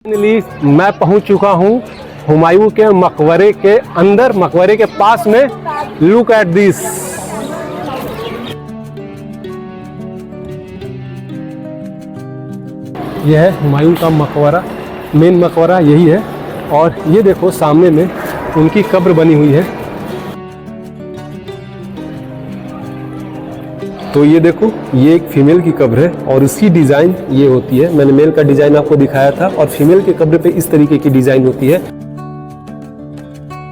Finally मैं पहुंच चुका हूं हुमायूं के मकबरे के अंदर, मकबरे के पास में। Look at this. यह है हुमायूं का मकबरा, मेन मकबरा यही है। और ये देखो सामने में उनकी कब्र बनी हुई है। तो ये देखो, ये एक फीमेल की कब्र है और इसकी डिज़ाइन ये होती है। मैंने मेल का डिज़ाइन आपको दिखाया था और फीमेल की कब्र पे इस तरीके की डिज़ाइन होती है।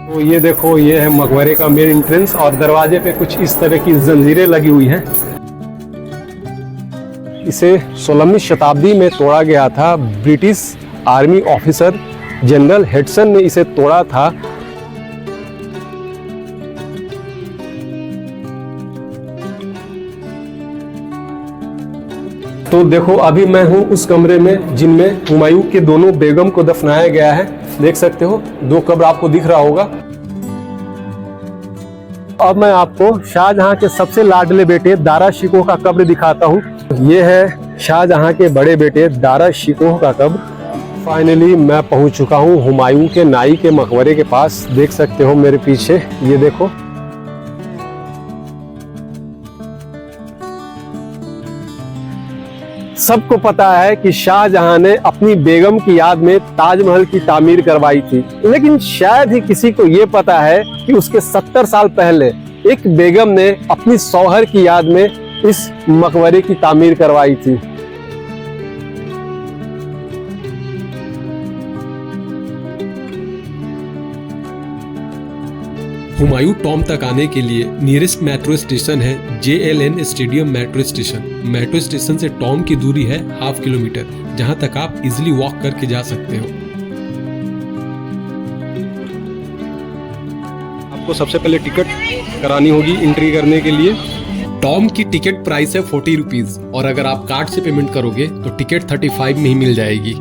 तो ये देखो, ये है मकबरे का मेन एंट्रेंस और दरवाजे पे कुछ इस तरह की जंजीरें लगी हुई हैं। इसे 16वीं शताब्दी में तोड़ा गया था। British army officer general Hatsun ने इसे तोड़ा था। तो देखो, अभी मैं हूं उस कमरे में जिनमें हुमायूं के दोनों बेगम को दफनाया गया है। देख सकते हो, दो कब्र आपको दिख रहा होगा। अब मैं आपको शाहजहां के सबसे लाडले बेटे दारा शिकोह का कब्र दिखाता हूं। ये है शाहजहां के बड़े बेटे दारा शिकोह का कब्र। फाइनली मैं पहुंच चुका हूं हुमायूं के नाई के मकबरे के पास। देख सकते हो मेरे पीछे, ये देखो। सबको पता है कि शाहजहां ने अपनी बेगम की याद में ताजमहल की तामीर करवाई थी, लेकिन शायद ही किसी को ये पता है कि उसके 70 साल पहले एक बेगम ने अपनी शौहर की याद में इस मकबरे की तामीर करवाई थी। हुमायूं टॉम तक आने के लिए नियरेस्ट मेट्रो स्टेशन है JLN stadium metro station. Metro station से टॉम की दूरी है ½ किलोमीटर, जहां तक आप इजीली वॉक करके जा सकते हो। आपको सबसे पहले टिकट करानी होगी एंट्री करने के लिए। टॉम की टिकट प्राइस है 40 रुपीज और अगर आप कार्ड से पेमेंट करोगे तो टिकट 35 में ही मिल जाएगी।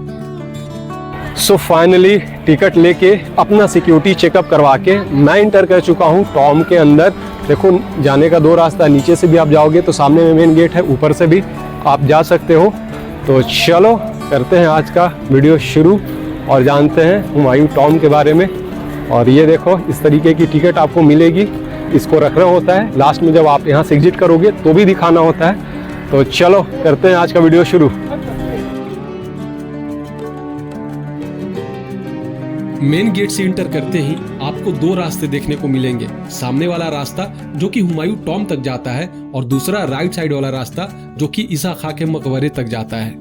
सो फाइनली टिकट लेके अपना सिक्योरिटी चेकअप करवा के मैं इंटर कर चुका हूँ टॉम के अंदर। देखो, जाने का 2 रास्ता, नीचे से भी आप जाओगे तो सामने में मेन गेट है, ऊपर से भी आप जा सकते हो। तो चलो करते हैं आज का वीडियो शुरू और जानते हैं हुमायूं टॉम के बारे में। और ये देखो, इस तरीके की टिकट आपको मिलेगी। इसको रखना होता है, लास्ट में जब आप यहाँ से एग्जिट करोगे तो भी दिखाना होता है। तो चलो करते हैं आज का वीडियो शुरू। मेन गेट से इंटर करते ही आपको 2 रास्ते देखने को मिलेंगे। सामने वाला रास्ता जो कि हुमायूं टॉम तक जाता है और दूसरा राइट साइड वाला रास्ता जो कि ईसा खां के मकबरे तक जाता है।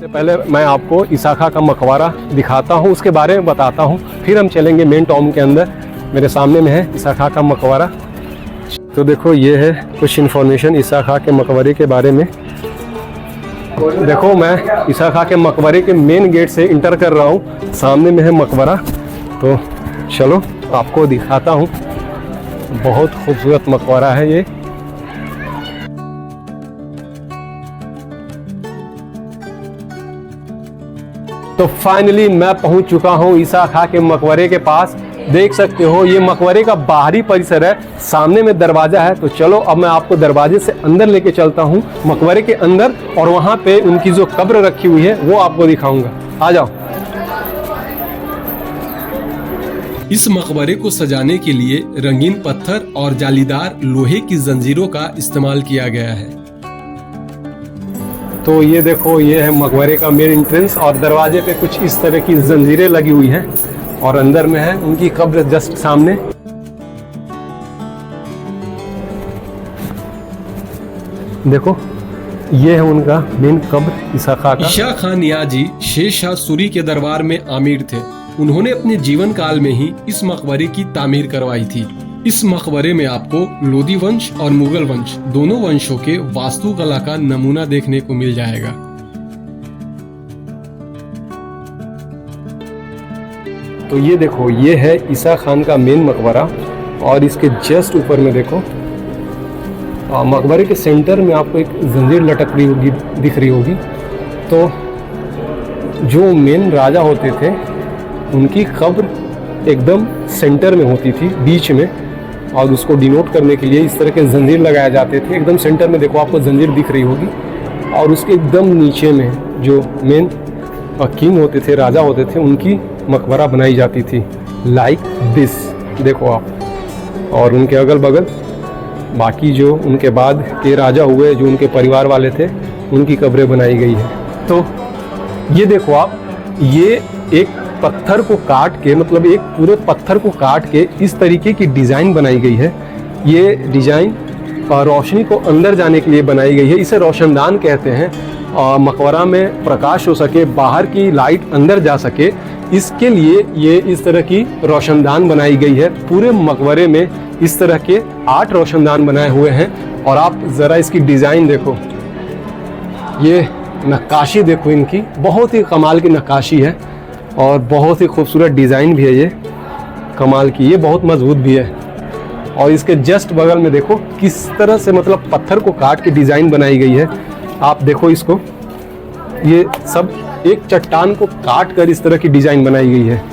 पहले मैं आपको ईसा खां का मकबरा दिखाता हूँ, उसके बारे में बताता हूँ, फिर हम चलेंगे मेन टॉम के अंदर। मेरे सामने में है ईसा खां का मकबरा। तो देखो, ये है कुछ इन्फॉर्मेशन ईसा खां के मकबरे के बारे में। देखो, मैं ईसा खां के मकबरे के मेन गेट से इंटर कर रहा हूँ। सामने में है मकबरा। तो चलो आपको दिखाता हूँ। बहुत खूबसूरत मकबरा है ये। तो फाइनली मैं पहुंच चुका हूं ईसा खां के मकबरे के पास। देख सकते हो, ये मकबरे का बाहरी परिसर है, सामने में दरवाजा है। तो चलो अब मैं आपको दरवाजे से अंदर लेके चलता हूं मकबरे के अंदर, और वहां पे उनकी जो कब्र रखी हुई है वो आपको दिखाऊंगा। आ जाओ। इस मकबरे को सजाने के लिए रंगीन पत्थर और जालीदार लोहे की जंजीरों का इस्तेमाल किया गया है। तो ये देखो, ये है मकबरे का मेन एंट्रेंस और दरवाजे पे कुछ इस तरह की जंजीरें लगी हुई हैं और अंदर में है उनकी कब्र जस्ट सामने। देखो, ये है उनका मेन कब्र ईसा खां का। ईसा खां नियाजी शेर शाह सूरी के दरबार में आमिर थे। उन्होंने अपने जीवन काल में ही इस मकबरे की तामीर करवाई थी। इस मकबरे में आपको लोदी वंश और मुगल वंश दोनों वंशों के वास्तुकला का नमूना देखने को मिल जाएगा। तो ये देखो, ये है ईसा खान का मेन मकबरा और इसके जस्ट ऊपर में देखो, मकबरे के सेंटर में आपको एक जंजीर लटक रही होगी, दिख रही होगी। तो जो मेन राजा होते थे उनकी कब्र एकदम सेंटर में होती थी, बीच में, और उसको डिनोट करने के लिए इस तरह के जंजीर लगाए जाते थे। एकदम सेंटर में देखो, आपको जंजीर दिख रही होगी और उसके एकदम नीचे में जो मेन किंग होते थे, राजा होते थे, उनकी मकबरा बनाई जाती थी लाइक दिस, देखो आप। और उनके अगल बगल बाकी जो उनके बाद के राजा हुए, जो उनके परिवार वाले थे, उनकी कब्रें बनाई गई है। तो ये देखो आप, ये एक पत्थर को काट के, मतलब एक पूरे पत्थर को काट के इस तरीके की डिज़ाइन बनाई गई है। ये डिज़ाइन रोशनी को अंदर जाने के लिए बनाई गई है, इसे रोशनदान कहते हैं। मकबरा में प्रकाश हो सके, बाहर की लाइट अंदर जा सके, इसके लिए ये इस तरह की रोशनदान बनाई गई है। पूरे मकबरे में इस तरह के 8 रोशनदान बनाए हुए हैं। और आप ज़रा इसकी डिज़ाइन देखो, ये नक्काशी देखो इनकी, बहुत ही कमाल की नक्काशी है और बहुत ही खूबसूरत डिज़ाइन भी है ये, कमाल की। ये बहुत मजबूत भी है। और इसके जस्ट बगल में देखो किस तरह से, मतलब पत्थर को काट के डिज़ाइन बनाई गई है। आप देखो इसको, ये सब एक चट्टान को काट कर इस तरह की डिज़ाइन बनाई गई है।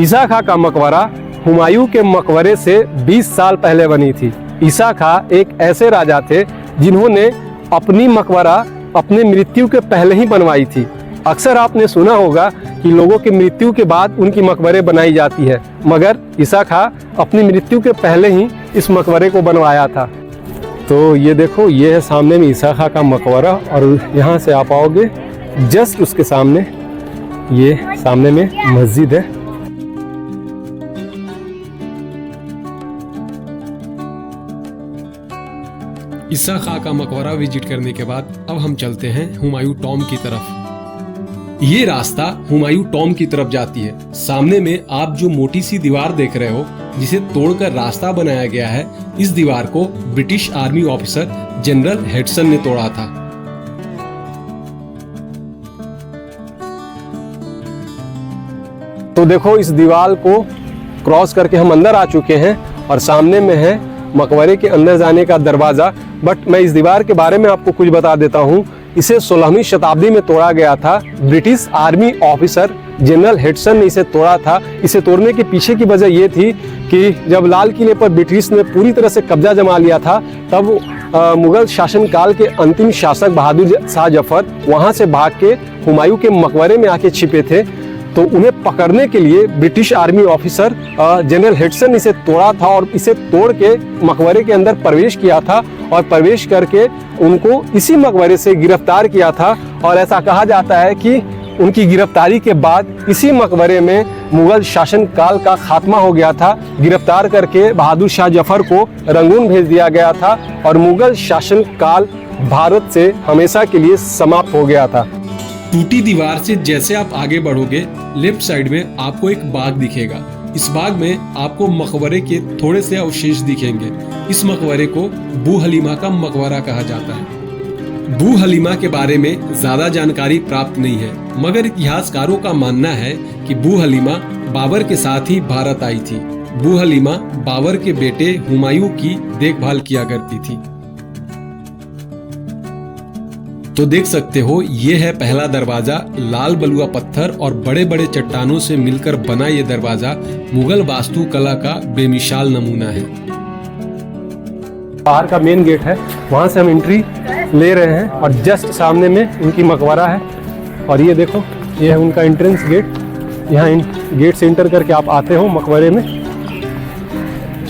ईसा खां का मकबरा हुमायूं के मकबरे से 20 साल पहले बनी थी। ईसा खां एक ऐसे राजा थे जिन्होंने अपनी मकबरा अपने मृत्यु के पहले ही बनवाई थी। अक्सर आपने सुना होगा कि लोगों की मृत्यु के बाद उनकी मकबरे बनाई जाती है, मगर ईसा खां अपनी मृत्यु के पहले ही इस मकबरे को बनवाया था। तो ये देखो, ये है सामने में ईसा खां का मकबरा। और यहाँ से आप आओगे, जस्ट उसके सामने ये सामने में मस्जिद है। ईसा खां का मकबरा विजिट करने के बाद अब हम चलते हैं हुमायूं टॉम की तरफ। ये रास्ता हुमायूं टॉम की तरफ जाती है। सामने में आप जो मोटी सी दीवार देख रहे हो, जिसे तोड़कर रास्ता बनाया गया है, इस दीवार को British army officer general Hatsun ने तोड़ा था। तो देखो, इस दीवार को क्रॉस करके हम अंदर आ चुके हैं और सामने में है मकबरे के अंदर जाने का दरवाज़ा। बट मैं इस दीवार के बारे में आपको कुछ बता देता हूँ। इसे 16वीं शताब्दी में तोड़ा गया था। British army officer general Hatsun ने इसे तोड़ा था। इसे तोड़ने के पीछे की वजह ये थी कि जब लाल किले पर ब्रिटिश ने पूरी तरह से कब्जा जमा लिया था, तब मुगल शासनकाल के अंतिम शासक बहादुर शाह जफर वहाँ से भाग के हुमायूं के मकबरे में आके छिपे थे। तो उन्हें पकड़ने के लिए British army officer general Hatsun इसे तोड़ा था और इसे तोड़ के मकबरे के अंदर प्रवेश किया था और प्रवेश करके उनको इसी मकबरे से गिरफ्तार किया था। और ऐसा कहा जाता है कि उनकी गिरफ्तारी के बाद इसी मकबरे में मुगल शासन काल का खात्मा हो गया था। गिरफ्तार करके बहादुर शाह जफर को रंगून भेज दिया गया था और मुगल शासन काल भारत से हमेशा के लिए समाप्त हो गया था। टूटी दीवार से जैसे आप आगे बढ़ोगे, लेफ्ट साइड में आपको एक बाग दिखेगा। इस बाग में आपको मकबरे के थोड़े से अवशेष दिखेंगे। इस मकबरे को बू हलीमा का मकबरा कहा जाता है। बू हलीमा के बारे में ज्यादा जानकारी प्राप्त नहीं है, मगर इतिहासकारों का मानना है कि बू हलीमा बाबर के साथ ही भारत आई थी। बू हलीमा बाबर के बेटे हुमायूं की देखभाल किया करती थी। तो देख सकते हो, ये है पहला दरवाजा। लाल बलुआ पत्थर और बड़े बड़े चट्टानों से मिलकर बना ये दरवाजा मुगल वास्तुकला का बेमिसाल नमूना है। बाहर का मेन गेट है, वहां से हम एंट्री ले रहे हैं और जस्ट सामने में उनकी मकबरा है। और ये देखो, ये है उनका एंट्रेंस गेट। यहाँ गेट से एंटर करके आप आते हो मकबरे में।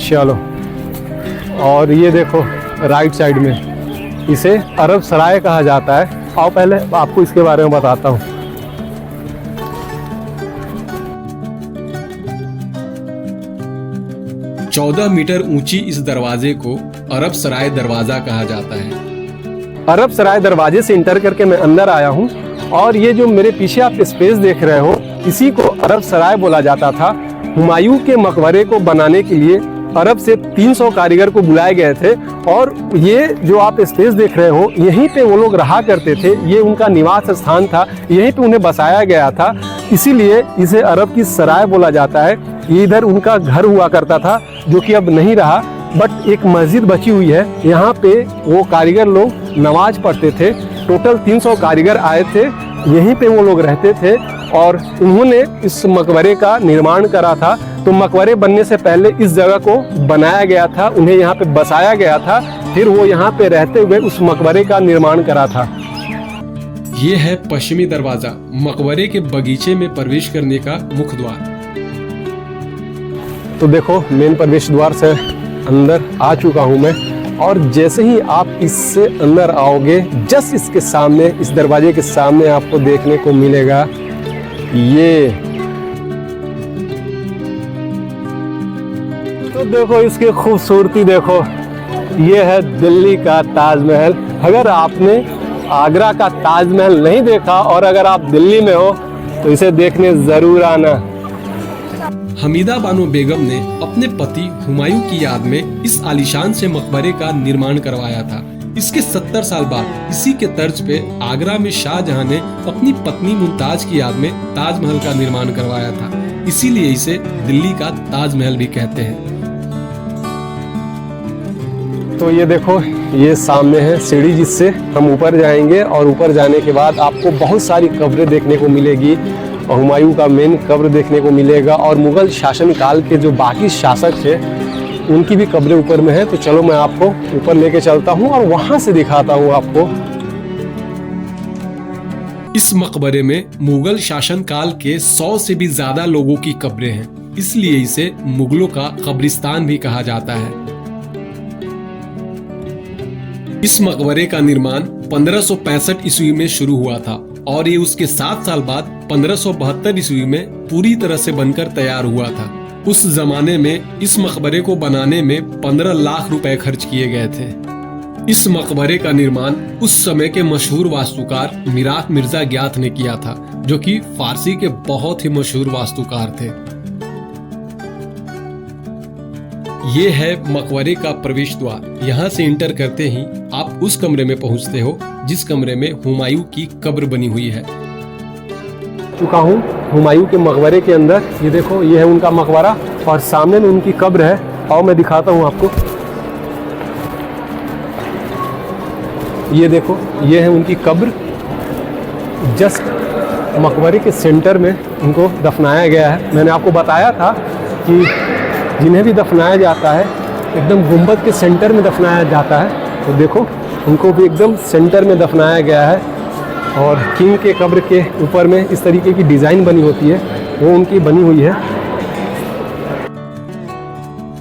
चलो, और ये देखो राइट साइड में, इसे अरब सराय कहा जाता है। आओ पहले आपको इसके बारे में बताता हूँ। चौदह मीटर ऊंची इस दरवाजे को अरब सराय दरवाजा कहा जाता है। अरब सराय दरवाजे से इंटर करके मैं अंदर आया हूँ और ये जो मेरे पीछे आप स्पेस देख रहे हो, इसी को अरब सराय बोला जाता था। हुमायूं के मकबरे को बनाने के लिए अरब से 300 कारीगर को बुलाए गए थे और ये जो आप स्पेस देख रहे हो, यहीं पे वो लोग रहा करते थे। ये उनका निवास स्थान था, यहीं पे उन्हें बसाया गया था, इसीलिए इसे अरब की सराय बोला जाता है। ये इधर उनका घर हुआ करता था, जो कि अब नहीं रहा, बट एक मस्जिद बची हुई है। यहाँ पे वो कारीगर लोग नमाज पढ़ते थे। टोटल 300 कारीगर आए थे, यहीं पे वो लोग रहते थे और उन्होंने इस मकबरे का निर्माण करा था। तो मकबरे बनने से पहले इस जगह को बनाया गया था, उन्हें यहाँ पे बसाया गया था, फिर वो यहाँ पे रहते हुए उस मकबरे का निर्माण करा था। ये है पश्चिमी दरवाजा, मकबरे के बगीचे में प्रवेश करने का मुख्य द्वार। तो देखो मेन प्रवेश द्वार से अंदर आ चुका हूँ मैं, और जैसे ही आप इससे अंदर आओगे, जस्ट इसके सामने, इस दरवाजे के सामने आपको देखने को मिलेगा ये। तो देखो इसकी खूबसूरती देखो, ये है दिल्ली का ताजमहल। अगर आपने आगरा का ताजमहल नहीं देखा और अगर आप दिल्ली में हो तो इसे देखने जरूर आना। हमीदा बानो बेगम ने अपने पति हुमायूं की याद में इस आलीशान से मकबरे का निर्माण करवाया था। इसके 70 साल बाद इसी के तर्ज पे आगरा में शाहजहां ने अपनी पत्नी मुमताज की याद में ताजमहल का निर्माण करवाया था। इसीलिए इसे दिल्ली का ताजमहल भी कहते हैं। तो ये देखो, ये सामने है सीढ़ी जिससे हम ऊपर जाएंगे, और ऊपर जाने के बाद आपको बहुत सारी कब्रें देखने को मिलेगी। हुमायूं का मेन कब्र देखने को मिलेगा, और मुगल शासन काल के जो बाकी शासक थे उनकी भी कब्रें ऊपर में है। तो चलो मैं आपको ऊपर लेके चलता हूँ और वहां से दिखाता हूँ आपको। इस मकबरे में मुगल शासन काल के 100 से भी ज्यादा लोगों की कब्रें हैं, इसलिए इसे मुगलों का कब्रिस्तान भी कहा जाता है। इस मकबरे का निर्माण 1565 ईस्वी में शुरू हुआ था, और ये उसके 7 साल बाद 1572 ईस्वी में पूरी तरह से बनकर तैयार हुआ था। उस जमाने में इस मकबरे को बनाने में 15 लाख रुपए खर्च किए गए थे। इस मकबरे का निर्माण उस समय के मशहूर वास्तुकार मिराक मिर्जा ग्याथ ने किया था, जो कि फारसी के बहुत ही मशहूर वास्तुकार थे। ये है मकबरे का प्रवेश द्वार। यहाँ से इंटर करते ही आप उस कमरे में पहुँचते हो जिस कमरे में हुमायूं की कब्र बनी हुई है। चुका हूँ हुमायूं के मकबरे के अंदर। ये देखो, ये है उनका मकबरा और सामने में उनकी कब्र है। और मैं दिखाता हूँ आपको, ये देखो, ये है उनकी कब्र। जस्ट मकबरे के सेंटर में उनको दफनाया गया है। मैंने आपको बताया था कि जिन्हें भी दफनाया जाता है एकदम गुंबद के सेंटर में दफनाया जाता है। तो देखो, उनको भी एकदम सेंटर में दफनाया गया है, और किंग के कब्र के ऊपर में इस तरीके की डिज़ाइन बनी होती है, वो उनकी बनी हुई है।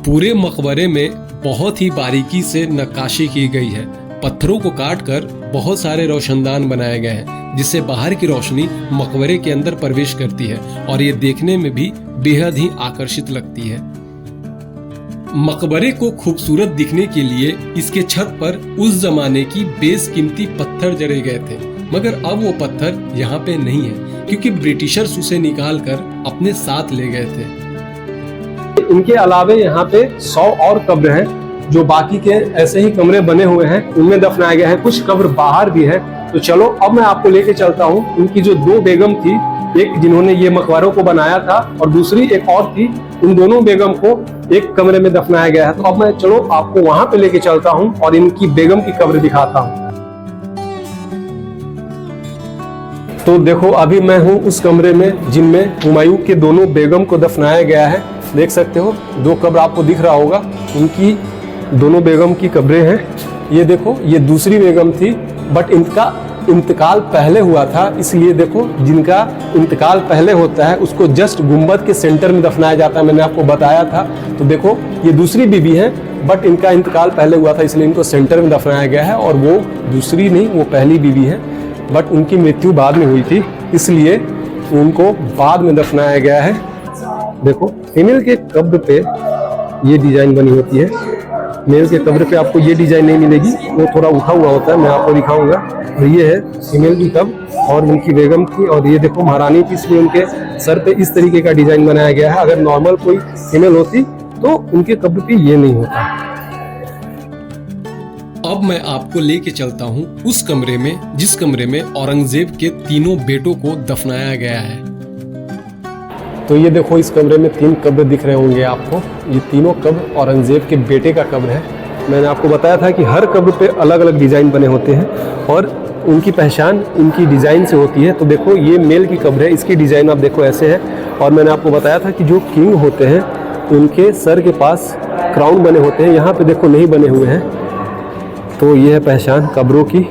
पूरे मकबरे में बहुत ही बारीकी से नक्काशी की गई है। पत्थरों को काटकर बहुत सारे रोशनदान बनाए गए हैं, जिससे बाहर की रोशनी मकबरे के अंदर प्रवेश करती है, और ये देखने में भी बेहद ही आकर्षित लगती है। मकबरे को खूबसूरत दिखने के लिए इसके छत पर उस जमाने की बेशकीमती पत्थर जड़े गए थे, मगर अब वो पत्थर यहाँ पे नहीं है, क्योंकि ब्रिटिशर्स उसे निकाल कर अपने साथ ले गए थे। इनके अलावे यहाँ पे 100 और कब्र हैं, जो बाकी के ऐसे ही कमरे बने हुए हैं, उनमें दफनाया गया है। कुछ कब्र बाहर भी है। तो चलो अब मैं आपको लेके चलता हूँ। उनकी जो 2 बेगम थी, एक जिन्होंने ये मकबरों को बनाया था और दूसरी एक और थी, उन दोनों बेगम को एक कमरे में दफनाया गया है। तो अब मैं चलो आपको वहां पे लेके चलता हूँ और इनकी बेगम की कब्र दिखाता हूँ। तो देखो, अभी मैं हूँ उस कमरे में जिनमें हुमायूं के दोनों बेगम को दफनाया गया है। देख सकते हो, 2 कब्र आपको दिख रहा होगा, उनकी दोनों बेगम की कब्रें हैं। ये देखो, ये दूसरी बेगम थी, बट इनका इंतकाल पहले हुआ था, इसलिए देखो, जिनका इंतकाल पहले होता है उसको जस्ट गुंबद के सेंटर में दफनाया जाता है। मैंने आपको बताया था। तो देखो, ये दूसरी बीबी है, बट इनका इंतकाल पहले हुआ था, इसलिए इनको सेंटर में दफनाया गया है। और वो दूसरी नहीं, वो पहली बीबी है, बट उनकी मृत्यु बाद में हुई थी, इसलिए उनको बाद में दफनाया गया है। देखो, फीमेल के कब्र पे ये डिजाइन बनी होती है, मेल के कब्र पे आपको ये डिजाइन नहीं मिलेगी, वो थोड़ा उठा हुआ होता है। मैं आपको दिखाऊंगा। और ये है फीमेल की कब्र और उनकी बेगम की, और ये देखो महारानी की, इसलिए उनके सर पे इस तरीके का डिजाइन बनाया गया है। अगर नॉर्मल कोई फीमेल होती तो उनके कब्र पे ये नहीं होता। अब मैं आपको लेके चलता हूँ उस कमरे में जिस कमरे में औरंगजेब के 3 बेटों को दफनाया गया है। तो ये देखो, इस कमरे में 3 कब्र दिख रहे होंगे आपको। ये तीनों कब्र औरंगजेब के बेटे का कब्र है। मैंने आपको बताया था कि हर कब्र पे अलग अलग डिजाइन बने होते हैं, और उनकी पहचान इनकी डिज़ाइन से होती है। तो देखो ये मेल की कब्र है, इसकी डिज़ाइन आप देखो ऐसे है। और मैंने आपको बताया था कि जो किंग होते हैं उनके सर के पास क्राउन बने होते हैं, यहाँ पे देखो नहीं बने हुए हैं। तो ये है पहचान कब्रों की।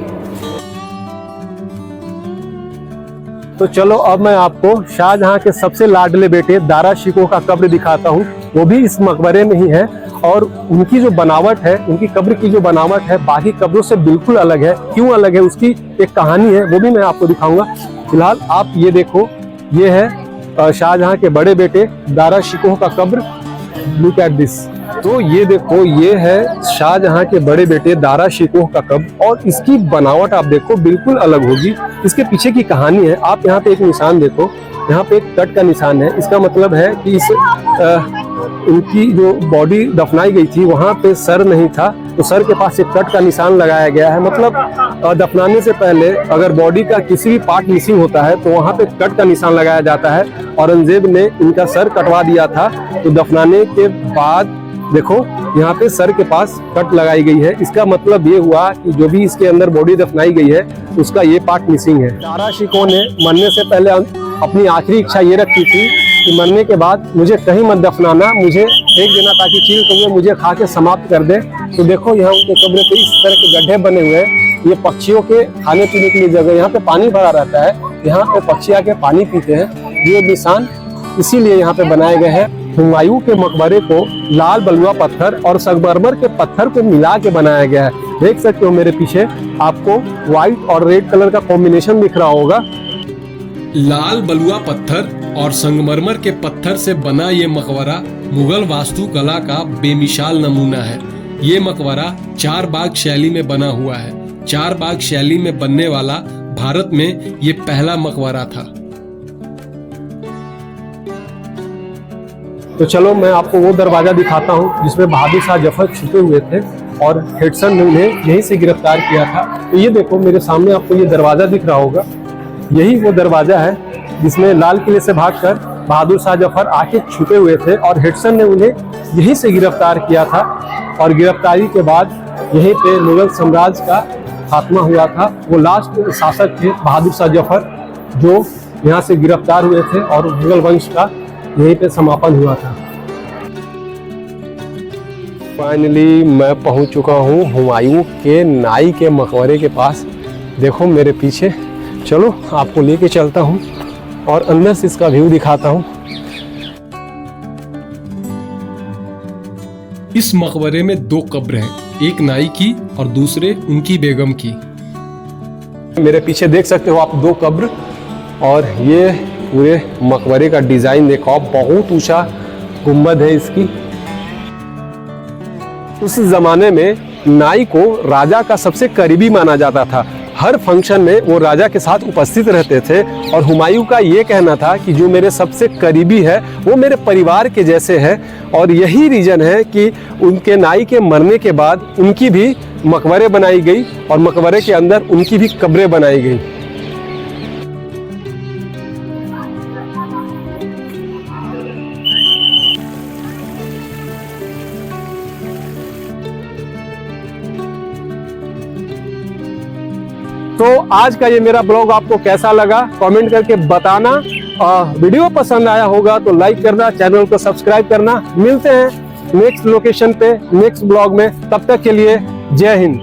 तो चलो अब मैं आपको शाहजहां के सबसे लाडले बेटे दारा शिकोह का कब्र दिखाता हूँ। वो भी इस मकबरे में ही है और उनकी जो बनावट है, उनकी कब्र की जो बनावट है बाकी कब्रों से बिल्कुल अलग है। क्यों अलग है उसकी एक कहानी है, वो भी मैं आपको दिखाऊंगा। फिलहाल आप ये देखो, ये है शाहजहां के बड़े बेटे दारा शिकोह का कब्र। Look at this. तो ये देखो, ये है शाहजहां के बड़े बेटे दारा शिकोह का कब्र और इसकी बनावट आप देखो बिल्कुल अलग होगी। इसके पीछे की कहानी है। आप यहाँ पे एक निशान देखो, यहाँ पे एक कट का निशान है। इसका मतलब है कि इस उनकी जो बॉडी दफनाई गई थी वहाँ पे सर नहीं था, तो सर के पास एक कट का निशान लगाया गया है। मतलब दफनाने से पहले अगर बॉडी का किसी भी पार्ट मिसिंग होता है तो वहाँ पे कट का निशान लगाया जाता है। औरंगजेब ने इनका सर कटवा दिया था, तो दफनाने के बाद देखो यहाँ पे सर के पास कट लगाई गई है। इसका मतलब ये हुआ कि जो भी इसके अंदर बॉडी दफनाई गई है उसका ये पार्ट मिसिंग है। दारा शिकोह ने मरने से पहले अपनी आखिरी इच्छा ये रखी थी कि मरने के बाद मुझे कहीं मत दफनाना, मुझे फेंक देना ताकि चील कौवे मुझे खा के समाप्त कर दे। तो देखो यहाँ उनके कब्र पे इस तरह के गड्ढे बने हुए हैं। ये पक्षियों के खाने पीने के लिए जगह, यहाँ पे पानी भरा रहता है, यहाँ पे पक्षी आके पानी पीते हैं। ये निशान इसीलिए यहाँ पे बनाए गए हैं। हुमायूं के मकबरे को लाल बलुआ पत्थर और संगमरमर के पत्थर को मिला के बनाया गया है। देख सकते हो मेरे पीछे आपको व्हाइट और रेड कलर का कॉम्बिनेशन दिख रहा होगा। लाल बलुआ पत्थर और संगमरमर के पत्थर से बना ये मकबरा मुगल वास्तुकला का बेमिसाल नमूना है। ये मकबरा चार बाग शैली में बना हुआ है। चार बाग शैली में बनने वाला भारत में ये पहला मकबरा था। तो चलो मैं आपको वो दरवाजा दिखाता हूँ जिसमें बहादुर शाह जफर छुपे हुए थे और हेडसन ने उन्हें यहीं से गिरफ्तार किया था। तो ये देखो मेरे सामने आपको ये दरवाजा दिख रहा होगा, यही वो दरवाजा है जिसमें लाल किले से भागकर बहादुर शाह जफर आके छुपे हुए थे और हेडसन ने उन्हें यहीं से गिरफ्तार किया था। और गिरफ्तारी के बाद यहीं पे मुगल साम्राज्य का खात्मा हुआ था। वो लास्ट शासक थे बहादुर शाह जफर, जो यहाँ से गिरफ्तार हुए थे और मुगल वंश का यहीं पे समापन हुआ था। फाइनली मैं पहुंच चुका हूं हुमायूं के नाई के मकबरे के पास। देखो मेरे पीछे, चलो आपको लेके चलता हूं और अंदर से इसका व्यू दिखाता हूं। इस मकबरे में दो कब्र हैं, एक नाई की और दूसरे उनकी बेगम की। मेरे पीछे देख सकते हो आप दो कब्र, और ये पूरे मकबरे का डिजाइन देखो आप, बहुत ऊंचा गुंबद है इसकी। उस जमाने में नाई को राजा का सबसे करीबी माना जाता था। हर फंक्शन में वो राजा के साथ उपस्थित रहते थे और हुमायूं का ये कहना था कि जो मेरे सबसे करीबी है वो मेरे परिवार के जैसे है। और यही रीजन है कि उनके नाई के मरने के बाद उनकी भी मकबरे बनाई गई और मकबरे के अंदर उनकी भी कब्रें बनाई गई। तो आज का ये मेरा ब्लॉग आपको कैसा लगा कमेंट करके बताना। वीडियो पसंद आया होगा तो लाइक करना, चैनल को सब्सक्राइब करना। मिलते हैं नेक्स्ट लोकेशन पे नेक्स्ट ब्लॉग में, तब तक के लिए जय हिंद।